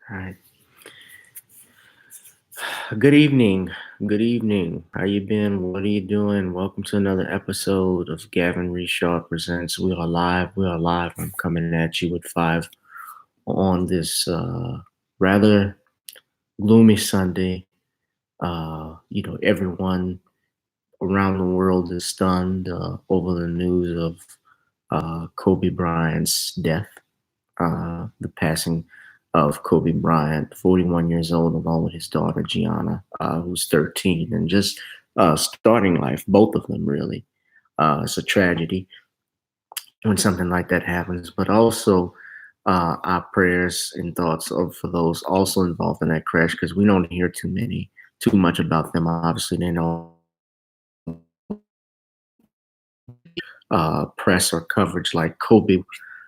All right. Good evening. Good evening. How you been? What are you doing? Welcome to another episode of Gavin Richard Presents. We are live. We are live. I'm coming at you with five on this rather gloomy Sunday. Everyone around the world is stunned over the news of Kobe Bryant's death. The passing of Kobe Bryant, 41 years old, along with his daughter Gianna, who's 13, and just starting life, both of them really. It's a tragedy when something like that happens, but also our prayers and thoughts of for those also involved in that crash because we don't hear too much about them. Obviously, they know press or coverage like Kobe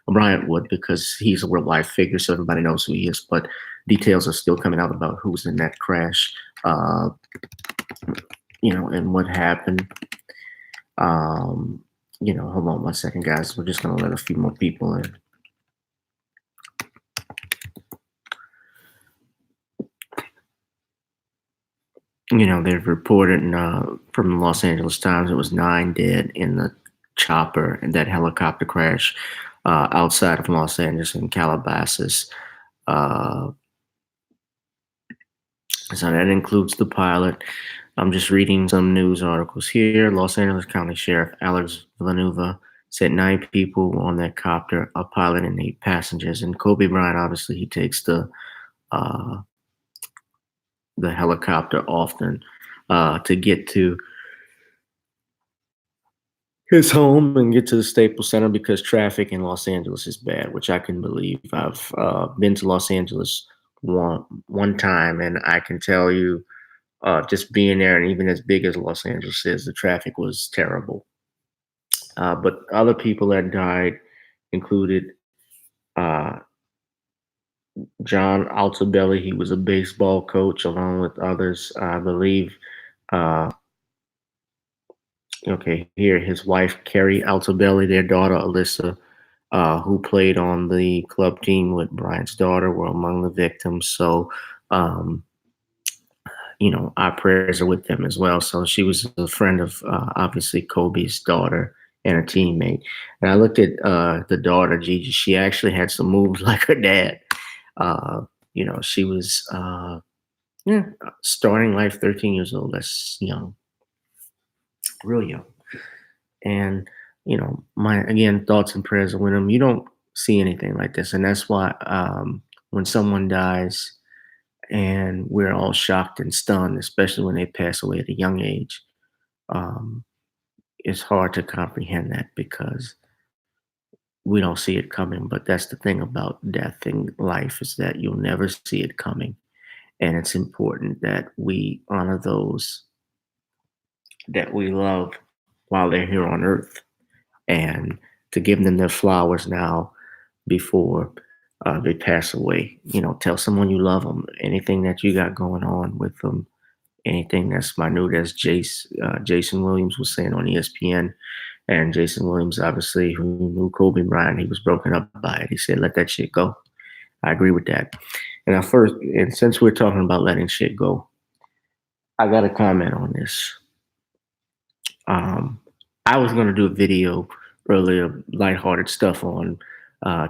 Bryant would because he's a worldwide figure, so everybody knows who he is. But details are still coming out about who's in that crash, uh, and what happened. Hold on one second, guys. We're just gonna let a few more people in. They've reported from the Los Angeles Times it was 9 dead in the chopper and that helicopter crash outside of Los Angeles in Calabasas. Uh, so that includes the pilot. I'm just reading some news articles here. Los Angeles County Sheriff Alex Villanueva said 9 people were on that copter, a pilot and 8 passengers. And Kobe Bryant, obviously, he takes uh, the helicopter often to get to his home and get to the Staples Center because traffic in Los Angeles is bad, which I can believe. I've been to Los Angeles one time, and I can tell you, just being there, and even as big as Los Angeles is, the traffic was terrible. But other people that died included uh, John Altobelli. He was a baseball coach, along with others, I believe. Uh, okay, here his wife Carrie Altobelli, their daughter Alyssa, who played on the club team with Bryant's daughter, were among the victims. So, um, our prayers are with them as well. So she was a friend of obviously Kobe's daughter and a teammate. And I looked at the daughter, GiGi. She actually had some moves like her dad. She was yeah, starting life, 13 years old. That's young, real young. And my again thoughts and prayers are with them. You don't see anything like this, and that's why when someone dies and we're all shocked and stunned, especially when they pass away at a young age, um, it's hard to comprehend that because we don't see it coming. But that's the thing about death in life is that you'll never see it coming, and it's important that we honor those that we love while they're here on earth and to give them their flowers now before they pass away. Tell someone you love them, anything that you got going on with them, anything that's minute, as Jason Williams was saying on ESPN. And Jason Williams, obviously, who knew Kobe Bryant, he was broken up by it. He said, let that shit go. I agree with that. And since we're talking about letting shit go, I got to comment on this. Um, I was going to do a video earlier, lighthearted stuff on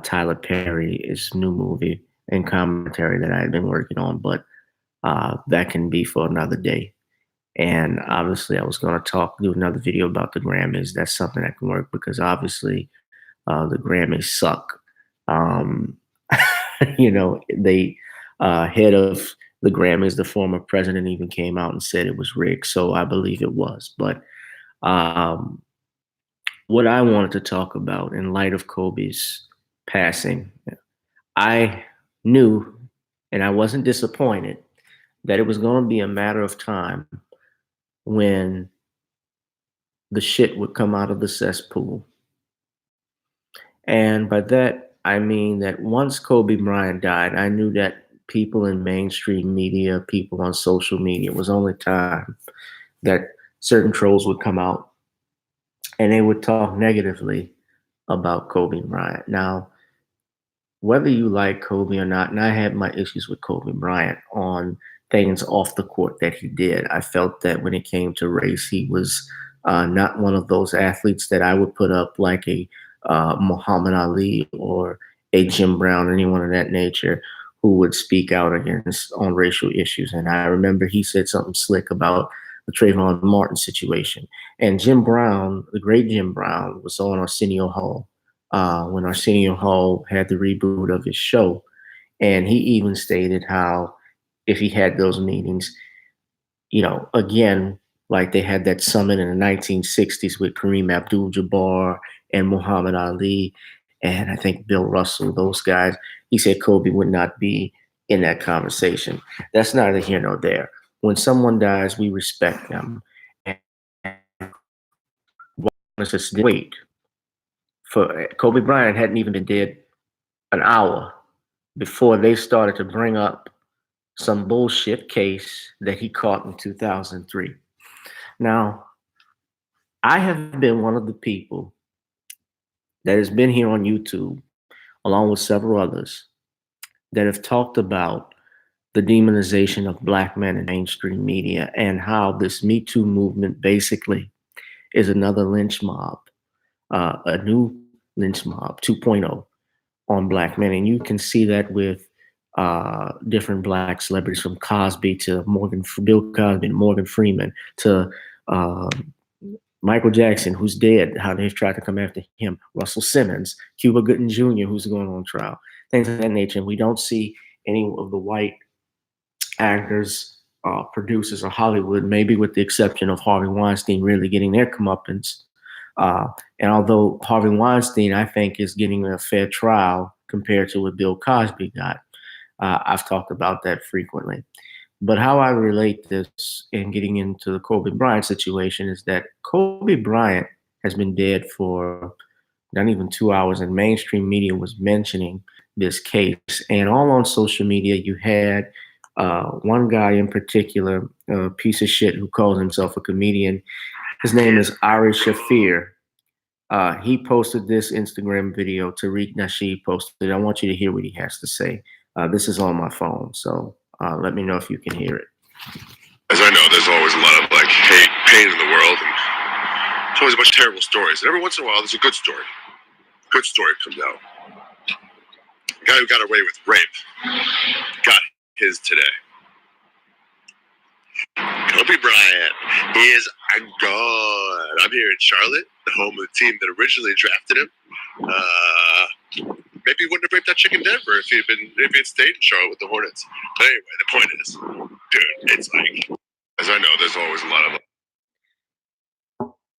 Tyler Perry's new movie and commentary that I had been working on, but that can be for another day. And obviously, I was going to do another video about the Grammys. That's something that can work because obviously the Grammys suck. Um, they head of the Grammys, the former president, even came out and said it was rigged. So I believe it was, but um, what I wanted to talk about in light of Kobe's passing, I knew and I wasn't disappointed that it was going to be a matter of time when the shit would come out of the cesspool. And by that, I mean that once Kobe Bryant died, I knew that people in mainstream media, people on social media, it was only time that certain trolls would come out and they would talk negatively about Kobe Bryant. Now, whether you like Kobe or not, and I had my issues with Kobe Bryant on things off the court that he did. I felt that when it came to race, he was not one of those athletes that I would put up like a Muhammad Ali or a Jim Brown, anyone of that nature, who would speak out against on racial issues. And I remember he said something slick about the Trayvon Martin situation. And Jim Brown, the great Jim Brown, was on Arsenio Hall when Arsenio Hall had the reboot of his show. And he even stated how if he had those meetings, again, like they had that summit in the 1960s with Kareem Abdul-Jabbar and Muhammad Ali, and I think Bill Russell, those guys. He said Kobe would not be in that conversation. That's neither here nor there. When someone dies, we respect them. And let's just wait. For Kobe Bryant hadn't even been dead an hour before they started to bring up some bullshit case that he caught in 2003. Now, I have been one of the people that has been here on YouTube, along with several others, that have talked about the demonization of black men in mainstream media and how this Me Too movement basically is another lynch mob, a new lynch mob 2.0 on black men. And you can see that with different black celebrities from Cosby to Bill Cosby, Morgan Freeman to Michael Jackson, who's dead, how they've tried to come after him, Russell Simmons, Cuba Gooding Jr., who's going on trial, things of that nature. And we don't see any of the white actors, producers, or Hollywood, maybe with the exception of Harvey Weinstein, really getting their comeuppance. And although Harvey Weinstein, I think, is getting a fair trial compared to what Bill Cosby got, I've talked about that frequently. But how I relate this in getting into the Kobe Bryant situation is that Kobe Bryant has been dead for not even 2 hours, and mainstream media was mentioning this case. And all on social media, you had one guy in particular, a piece of shit who calls himself a comedian. His name is Ari Shafir. He posted this Instagram video. Tariq Nasheed posted it. I want you to hear what he has to say. This is on my phone, so let me know if you can hear it. As I know, there's always a lot of like hate, pain in the world, and there's always a bunch of terrible stories. And every once in a while, there's a good story. Good story comes out. The guy who got away with rape got his today. Kobe Bryant is a god. I'm here in Charlotte, the home of the team that originally drafted him. Maybe he wouldn't have raped that chick in Denver if he had stayed in Charlotte with the Hornets. But anyway, the point is, dude, it's like, as I know, there's always a lot of.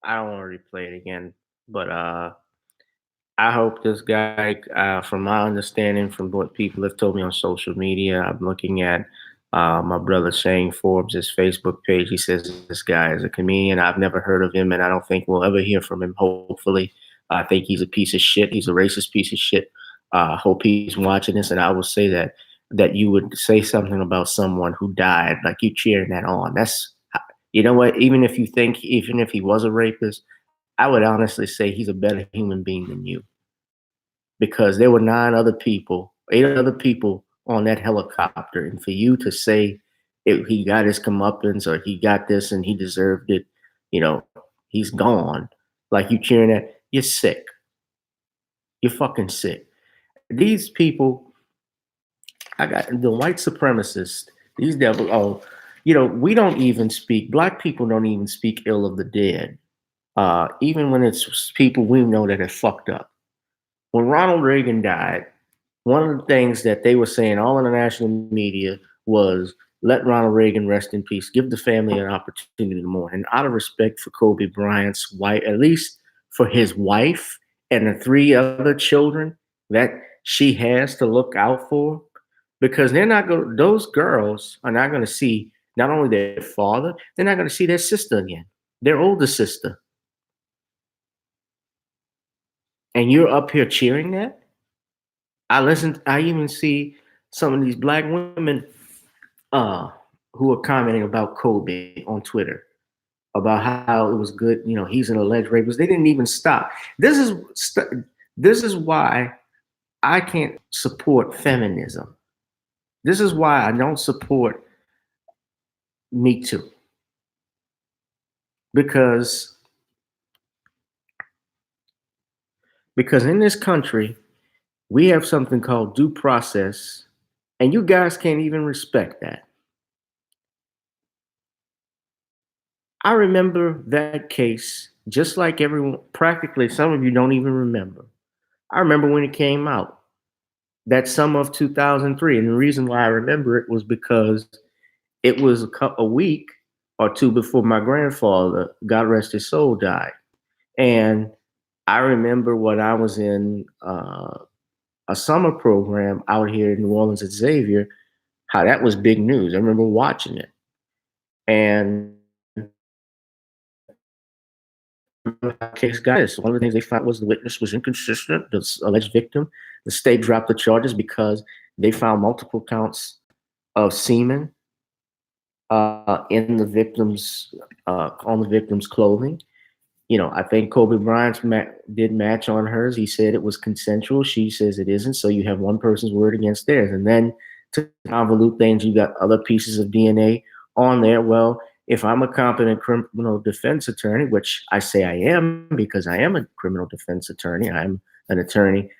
I don't want to replay it again, but I hope this guy, from my understanding, from what people have told me on social media, I'm looking at my brother Shane Forbes' Facebook page. He says this guy is a comedian. I've never heard of him, and I don't think we'll ever hear from him, hopefully. I think he's a piece of shit. He's a racist piece of shit. Hope he's watching this, and I will say that you would say something about someone who died, like you cheering that on. That's, you know what, even if he was a rapist, I would honestly say he's a better human being than you. Because there were 8 other people on that helicopter, and for you to say he got his comeuppance or he got this and he deserved it, he's gone. Like you cheering that, you're sick. You're fucking sick. These people, I got the white supremacists, these devils, we don't even speak, black people don't even speak ill of the dead. Even when it's people we know that have fucked up. When Ronald Reagan died, one of the things that they were saying all in the national media was, let Ronald Reagan rest in peace, give the family an opportunity to mourn. And out of respect for Kobe Bryant's wife, at least for his wife and the 3 other children that she has to look out for, because those girls are not going to see not only their father, they're not going to see their sister again, their older sister. And you're up here cheering that? I even see some of these black women who are commenting about Kobe on Twitter, about how it was good, he's an alleged rapist. They didn't even stop. This is why I can't support feminism. This is why I don't support Me Too. Because in this country, we have something called due process, and you guys can't even respect that. I remember that case just like everyone, practically some of you don't even remember. I remember when it came out, that summer of 2003. And the reason why I remember it was because it was a week or two before my grandfather, God rest his soul, died. And I remember when I was in a summer program out here in New Orleans at Xavier, how that was big news. I remember watching it. And the case got this. One of the things they found was the witness was inconsistent, the alleged victim. The state dropped the charges because they found multiple counts of semen in the victim's on the victim's clothing. You know, I think Kobe Bryant did match on hers. He said it was consensual. She says it isn't. So you have one person's word against theirs. And then to convolute things, you got other pieces of DNA on there. Well, if I'm a competent criminal defense attorney, which I say I am because I am a criminal defense attorney, I'm an attorney,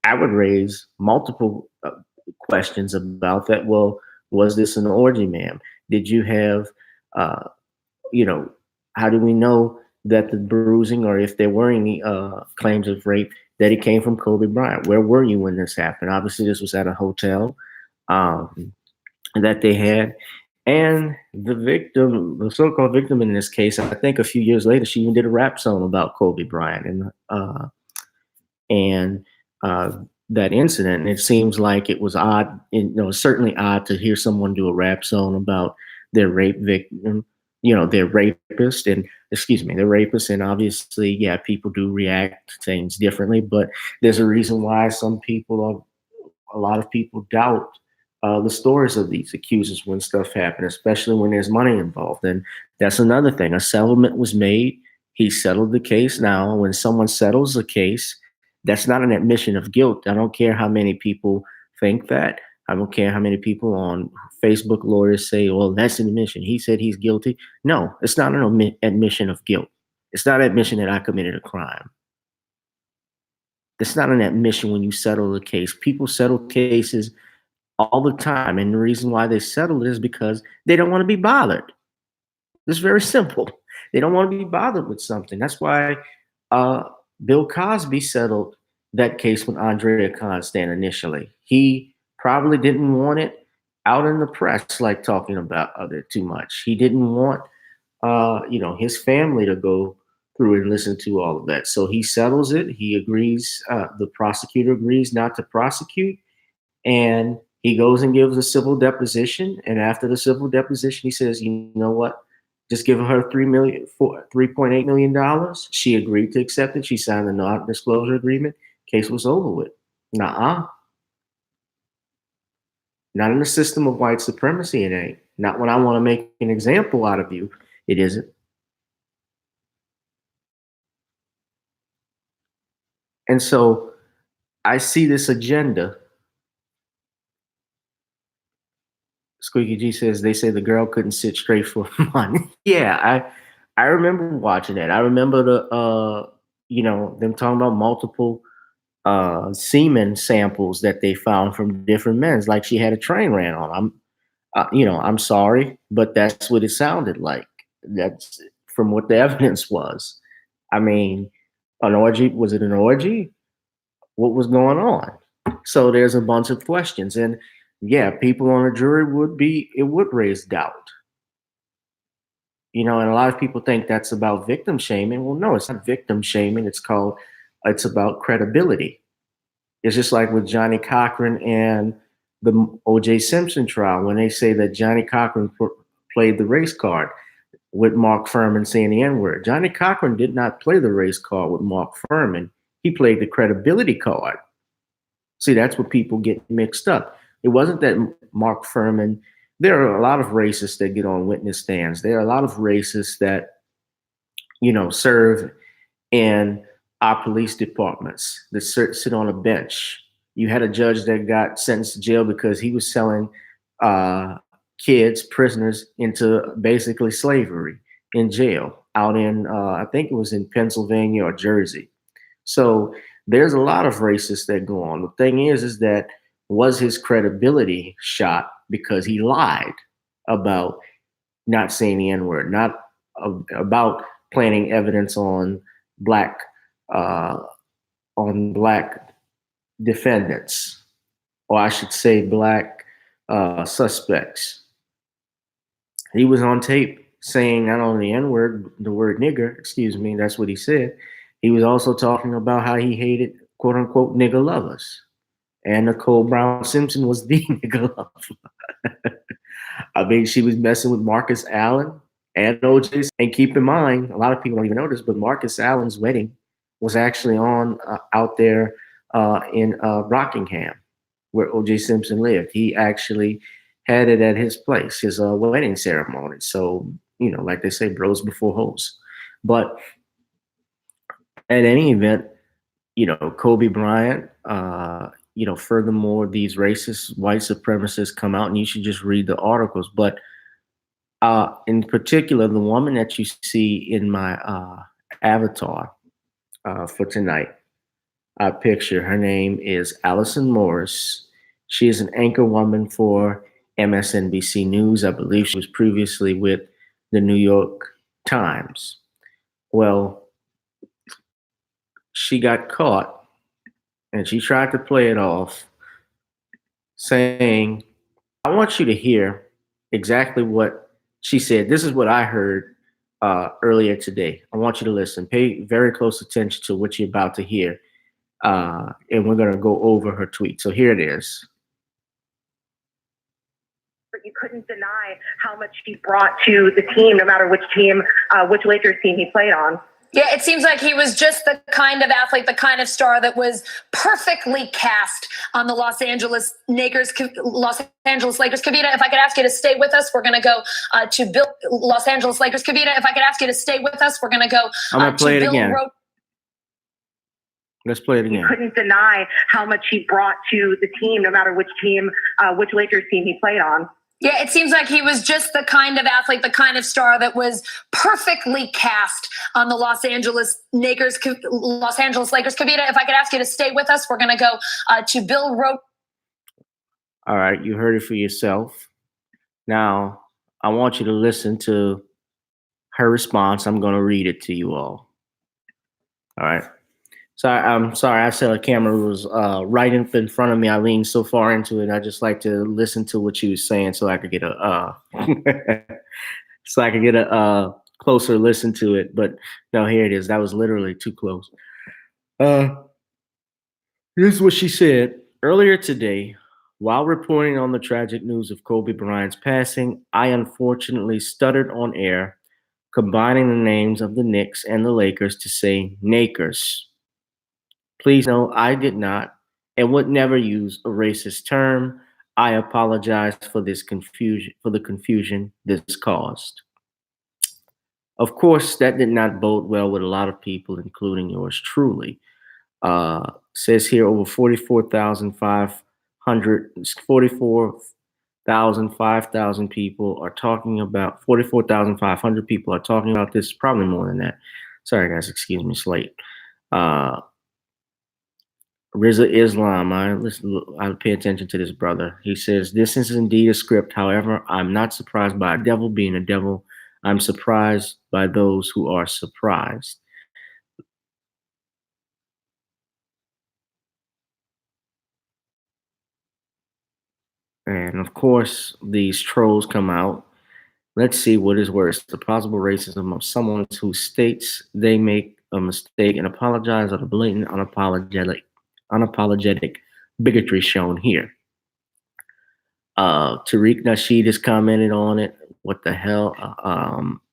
I would raise multiple questions about that. Well, was this an orgy, ma'am? Did you have, uh, you know, how do we know that the bruising, or if there were any claims of rape, that it came from Kobe Bryant? Where were you when this happened? Obviously, this was at a hotel that they had. And the victim, the so-called victim in this case, I think a few years later, she even did a rap song about Kobe Bryant and that incident. And it seems like it was odd, certainly odd to hear someone do a rap song about their rape victim, their rapist, and excuse me, the rapist. And obviously, yeah, people do react to things differently, but there's a reason why a lot of people doubt the stories of these accusers when stuff happens, especially when there's money involved. And that's another thing. A settlement was made. He settled the case. Now, when someone settles a case, that's not an admission of guilt. I don't care how many people think that. I don't care how many people on Facebook lawyers say, well, that's an admission. He said he's guilty. No, it's not an admission of guilt. It's not an admission that I committed a crime. It's not an admission when you settle a case. People settle cases all the time. And the reason why they settle it is because they don't want to be bothered. It's very simple. They don't want to be bothered with something. That's why Bill Cosby settled that case with Andrea Constand initially. He probably didn't want it out in the press, like talking about it too much. He didn't want, his family to go through and listen to all of that. So he settles it. He agrees. The prosecutor agrees not to prosecute, and he goes and gives a civil deposition. And after the civil deposition, he says, you know what? Just give her $3.8 million. She agreed to accept it. She signed a non-disclosure agreement. Case was over with. Nuh-uh. Not in the system of white supremacy, it ain't. Not when I want to make an example out of you, it isn't. And so I see this agenda. Squeaky G says they say the girl couldn't sit straight for money. Yeah, I remember watching that. I remember them talking about multiple semen samples that they found from different men. Like she had a train ran on. I'm sorry, but that's what it sounded like. That's from what the evidence was. I mean, an orgy, was it an orgy? What was going on? So there's a bunch of questions. And yeah, people on a jury would raise doubt. And a lot of people think that's about victim shaming. Well, no, it's not victim shaming. It's about credibility. It's just like with Johnny Cochran and the O.J. Simpson trial, when they say that Johnny Cochran played the race card with Mark Fuhrman saying the N-word. Johnny Cochran did not play the race card with Mark Fuhrman. He played the credibility card. See, that's what people get mixed up. It wasn't that Mark Fuhrman. There are a lot of racists that get on witness stands. There are a lot of racists that, serve in our police departments, that sit on a bench, You had a judge that got sentenced to jail because he was selling uh, kids, prisoners, into basically slavery in jail out in, I think it was in Pennsylvania or Jersey. So there's a lot of racists that go on. The thing is that was his credibility shot because he lied about not saying the N word, not about planting evidence black uh, on black defendants, or I should say, black suspects. He was on tape saying not only the N word, the word nigger, excuse me, that's what he said. He was also talking about how he hated quote unquote nigger lovers. And Nicole Brown Simpson was the nigger lover. I mean, she was messing with Marcus Allen and OJ. And keep in mind, a lot of people don't even know this, but Marcus Allen's wedding was actually on out there in Rockingham, where OJ Simpson lived. He actually had it at his place, his wedding ceremony. So, you know, like they say, bros before hoes. But at any event, you know, Kobe Bryant, you know, furthermore, these racist white supremacists come out, and you should just read the articles. But in particular, the woman that you see in my avatar for tonight, picture, her name is Allison Morris. She is an anchor woman for MSNBC News. I believe she was previously with the New York Times. Well, she got caught and she tried to play it off saying, I want you to hear exactly what she said. This is what I heard earlier today. I want you to listen. Pay very close attention to what you're about to hear. And we're going to go over her tweet. So here it is. But you couldn't deny how much he brought to the team, no matter which team, which Lakers team he played on. Yeah, it seems like he was just the kind of athlete, the kind of star that was perfectly cast on the Los Angeles Lakers. Kavita, if I could ask you to stay with us, we're going to go to Bill. Los Angeles Lakers. Kavita, if I could ask you to stay with us, we're going to go. I'm going to play it again. Let's play it again. You couldn't deny how much he brought to the team, no matter which team, which Lakers team he played on. Yeah, it seems like he was just the kind of athlete, the kind of star that was perfectly cast on the Los Angeles Lakers. Kavita, if I could ask you to stay with us, we're going to go to Bill Rote. All right, you heard it for yourself. Now, I want you to listen to her response. I'm going to read it to you all. All right. So I'm sorry, I said the camera was right in front of me. I leaned so far into it. I just like to listen to what she was saying so I could get a closer listen to it. But no, here it is. That was literally too close. Here's what she said. Earlier today, while reporting on the tragic news of Kobe Bryant's passing, I unfortunately stuttered on air, combining the names of the Knicks and the Lakers to say Nakers. Please know I did not and would never use a racist term. I apologize for the confusion this caused. Of course, that did not bode well with a lot of people, including yours truly. Says here over 5,000 people are talking about 44,500 people are talking about this. Probably more than that. Sorry, guys. Excuse me. Slate. Rizza Islam, I pay attention to this brother. He says, this is indeed a script. However, I'm not surprised by a devil being a devil. I'm surprised by those who are surprised. And of course, these trolls come out. Let's see what is worse, the possible racism of someone who states they make a mistake and apologize, or the blatant unapologetic bigotry shown here. Tariq Nasheed has commented on it. What the hell?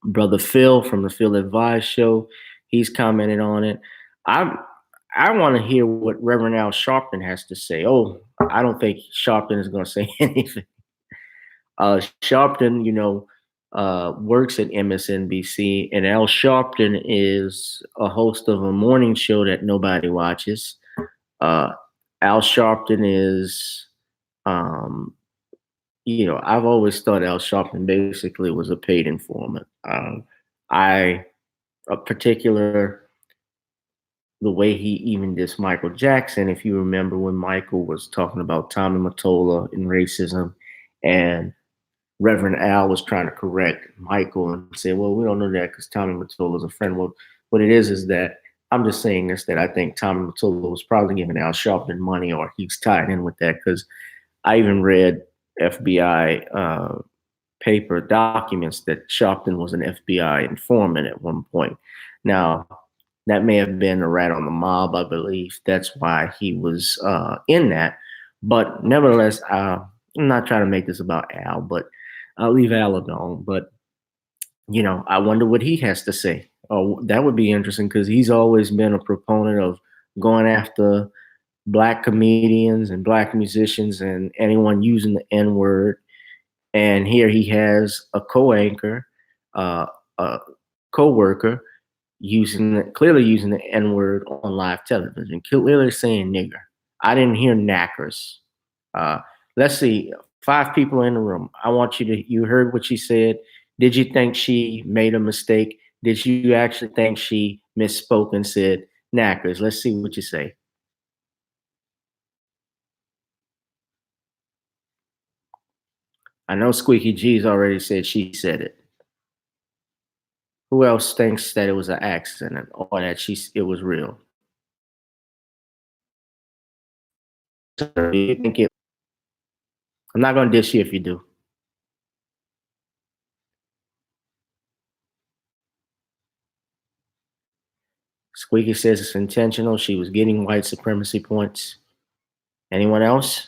Brother Phil from the Phil Advice Show, he's commented on it. I want to hear what Reverend Al Sharpton has to say. Oh, I don't think Sharpton is going to say anything. Sharpton, you know, works at MSNBC, and Al Sharpton is a host of a morning show that nobody watches. Al Sharpton is, I've always thought Al Sharpton basically was a paid informant. I, a particular, the way he even dissed Michael Jackson, if you remember when Michael was talking about Tommy Mottola and racism, and Reverend Al was trying to correct Michael and say, well, we don't know that because Tommy Mottola is a friend. Well, what it is that I'm just saying this, that I think Tommy Mottola was probably giving Al Sharpton money, or he's tied in with that, because I even read FBI paper documents that Sharpton was an FBI informant at one point. Now, that may have been a rat on the mob, I believe. That's why he was in that. But nevertheless, I'm not trying to make this about Al, but I'll leave Al alone. But, I wonder what he has to say. Oh, that would be interesting, because he's always been a proponent of going after Black comedians and Black musicians and anyone using the N word. And here he has a co-anchor, a co-worker, clearly using the N word on live television, clearly saying nigger. I didn't hear knackers. Let's see, 5 people in the room. I want you heard what she said. Did you think she made a mistake? Did you actually think she misspoke and said knackers? Let's see what you say. I know Squeaky G's already said she said it. Who else thinks that it was an accident or that it was real? Do you think it? I'm not going to dish you if you do. Squeaky says it's intentional. She was getting white supremacy points. Anyone else?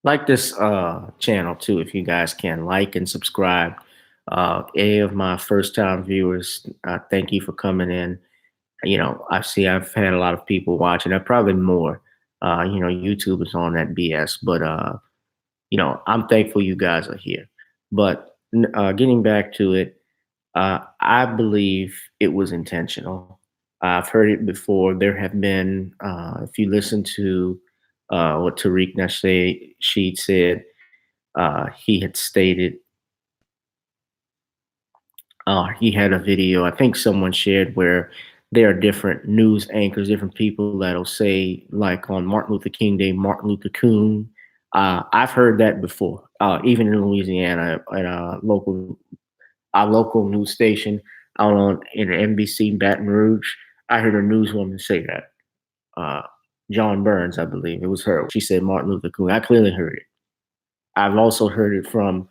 Like this channel too, if you guys can like and subscribe. Any of my first time viewers, thank you for coming in. I've had a lot of people watching. There probably more. YouTube is on that BS, but I'm thankful you guys are here. But getting back to it, I believe it was intentional. I've heard it before. There have been, if you listen to what Tariq Nasheed said, he had stated, he had a video, I think someone shared, where there are different news anchors, different people that'll say, like on Martin Luther King Day, Martin Luther Coon. I've heard that before, even in Louisiana at our local news station out on in NBC Baton Rouge. I heard a newswoman say that. John Burns, I believe it was her. She said Martin Luther King. I clearly heard it. I've also heard it from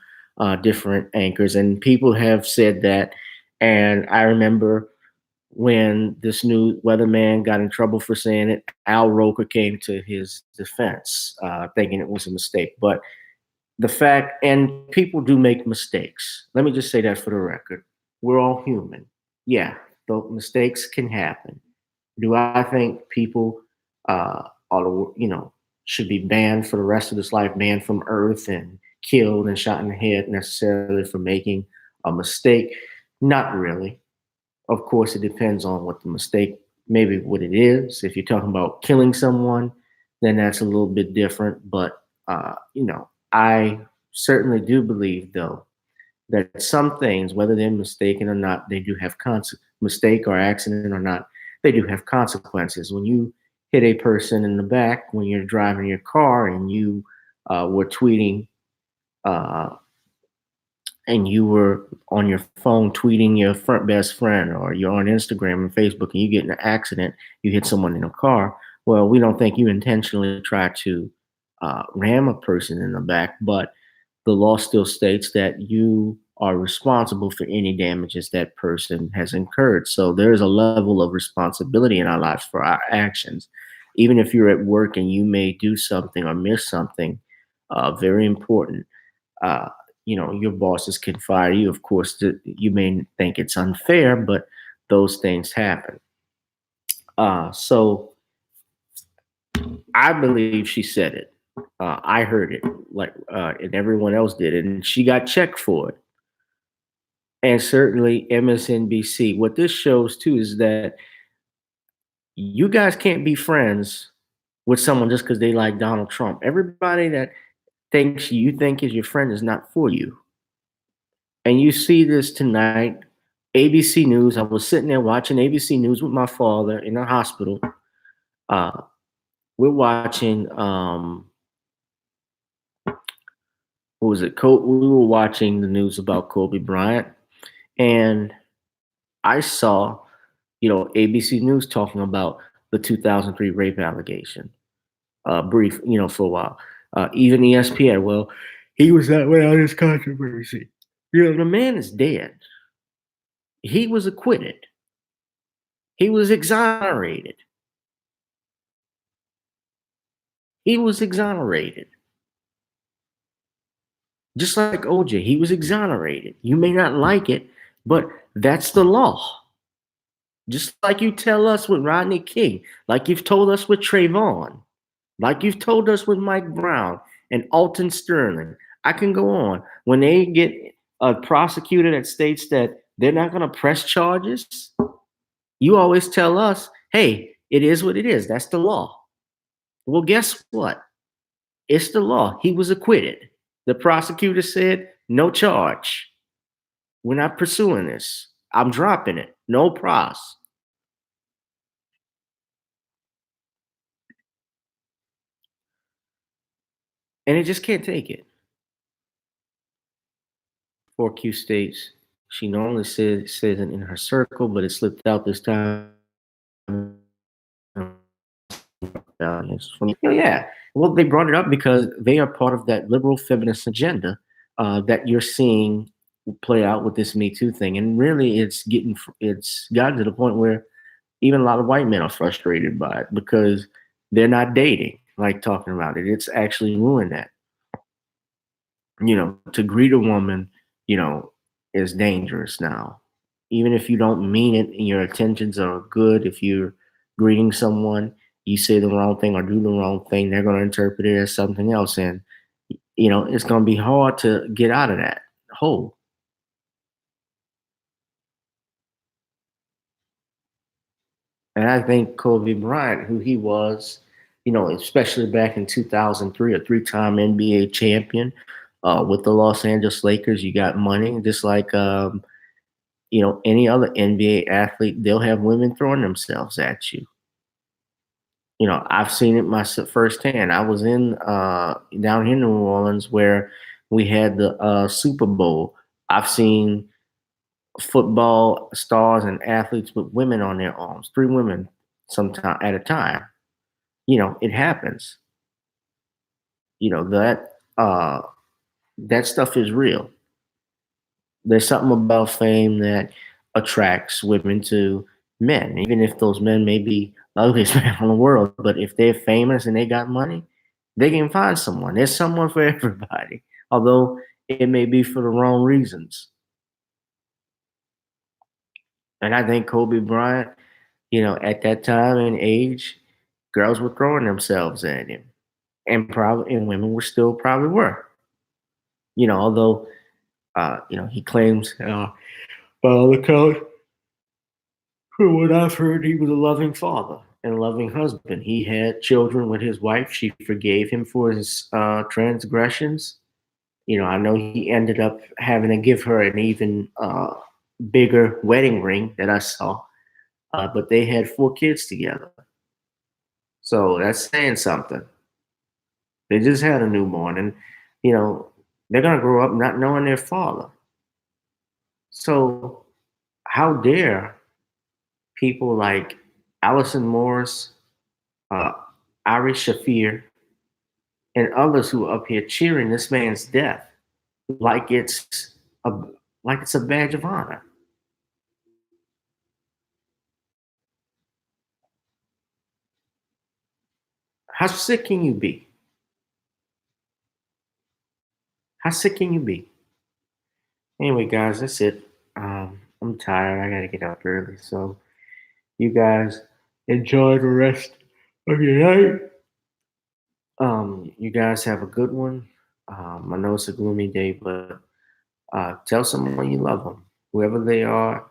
different anchors, and people have said that. And I remember when this new weatherman got in trouble for saying it, Al Roker came to his defense, thinking it was a mistake. But the fact, and people do make mistakes. Let me just say that for the record. We're all human. Yeah, those mistakes can happen. Do I think people should be banned for the rest of this life, banned from Earth and killed and shot in the head necessarily for making a mistake? Not really. Of course, it depends on what the mistake, maybe what it is. If you're talking about killing someone, then that's a little bit different. But, I certainly do believe, though, that some things, whether they're mistaken or not, they do have mistake or accident or not, they do have consequences. When you hit a person in the back when you're driving your car and you were tweeting and you were on your phone tweeting your best friend, or you're on Instagram and Facebook and you get in an accident, you hit someone in a car. Well, we don't think you intentionally try to ram a person in the back, but the law still states that you are responsible for any damages that person has incurred. So there's a level of responsibility in our lives for our actions. Even if you're at work and you may do something or miss something very important, your bosses can fire you. Of course, you may think it's unfair, but those things happen. So I believe she said it. I heard it, and everyone else did it, and she got checked for it. And certainly MSNBC. What this shows too is that You guys can't be friends with someone just because they like Donald Trump. Everybody that thinks you think is your friend is not for you. And you see this tonight, ABC News. I was sitting there watching ABC News with my father in the hospital. We're watching, what was it? We were watching the news about Kobe Bryant, and I saw, ABC News talking about the 2003 rape allegation. Brief, for a while. Even ESPN, well, he was that way on his controversy. The man is dead. He was acquitted. He was exonerated. He was exonerated. Just like OJ, he was exonerated. You may not like it, but that's the law. Just like you tell us with Rodney King, like you've told us with Trayvon, like you've told us with Mike Brown and Alton Sterling. I can go on. When they get a prosecutor that states that they're not going to press charges, you always tell us, hey, it is what it is. That's the law. Well, guess what? It's the law. He was acquitted. The prosecutor said, no charge. We're not pursuing this. I'm dropping it. No pros. And it just can't take it. 4Q states she normally says it in her circle, but it slipped out this time. Yeah. Well, they brought it up because they are part of that liberal feminist agenda that you're seeing play out with this Me Too thing. And really, it's gotten to the point where even a lot of white men are frustrated by it because they're not dating, like talking about it. It's actually ruined that. To greet a woman, is dangerous now. Even if you don't mean it and your intentions are good, if you're greeting someone, you say the wrong thing or do the wrong thing, they're going to interpret it as something else. And, it's going to be hard to get out of that hole. And I think Kobe Bryant, who he was, especially back in 2003, a three-time NBA champion with the Los Angeles Lakers, you got money, just like, any other NBA athlete, they'll have women throwing themselves at you. I've seen it myself firsthand. I was in down here in New Orleans where we had the Super Bowl. I've seen football stars and athletes with women on their arms, 3 women sometime at a time. It happens. That stuff is real. There's something about fame that attracts women to men, even if those men may be the ugliest man in the world. But if they're famous and they got money, they can find someone. There's someone for everybody, although it may be for the wrong reasons. And I think Kobe Bryant, at that time and age, girls were throwing themselves at him, and women were still probably were. Although he claims, well, the coach, from what I've heard, he was a loving father and a loving husband. He had children with his wife. She forgave him for his transgressions. I know he ended up having to give her an even bigger wedding ring that I saw, but they had 4 kids together. So that's saying something. They just had a newborn, and they're gonna grow up not knowing their father. So how dare people like Allison Morris, Ari Shafir, and others who are up here cheering this man's death like it's a badge of honor. How sick can you be? How sick can you be? Anyway, guys, that's it. I'm tired. I gotta get up early. So you guys enjoy the rest of your night. You guys have a good one. I know it's a gloomy day, but tell someone you love them, whoever they are.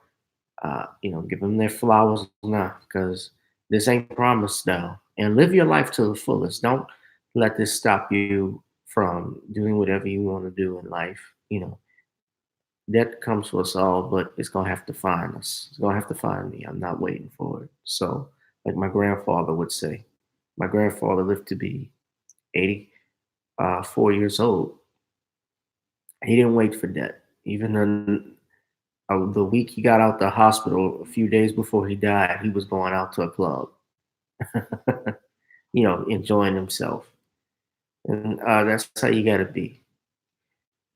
Give them their flowers now, because This ain't promised now. And live your life to the fullest. Don't let this stop you from doing whatever you want to do in life. That comes for us all, but it's gonna have to find us. It's gonna have to find me. I'm not waiting for it. So, like my grandfather would say, my grandfather lived to be 84 years old. He didn't wait for that. Even the week he got out the hospital, a few days before he died, he was going out to a club, enjoying himself. And that's how you got to be.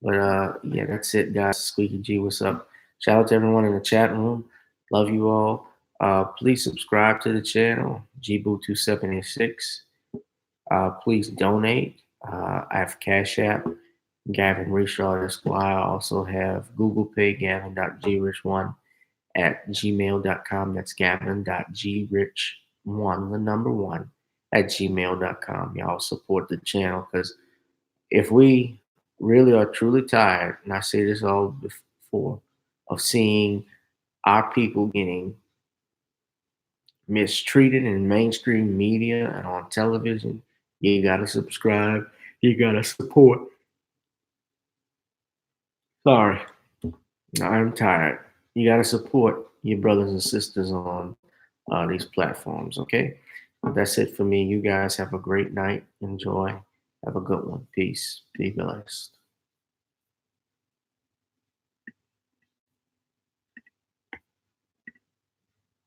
But yeah, that's it, guys. Squeaky G, what's up? Shout out to everyone in the chat room. Love you all. Please subscribe to the channel, GBoo2786. Please donate. I have Cash App, GavinRichardEsq. I also have Google Pay, Gavin.grich1 at gmail.com. That's Gavin.grich1, the number 1, at gmail.com. Y'all support the channel, because if we really are truly tired, and I say this all before, of seeing our people getting mistreated in mainstream media and on television, you gotta subscribe. You gotta support. Sorry, I'm tired. You gotta support your brothers and sisters on these platforms, okay? That's it for me. You guys have a great night. Enjoy. Have a good one. Peace. Be blessed.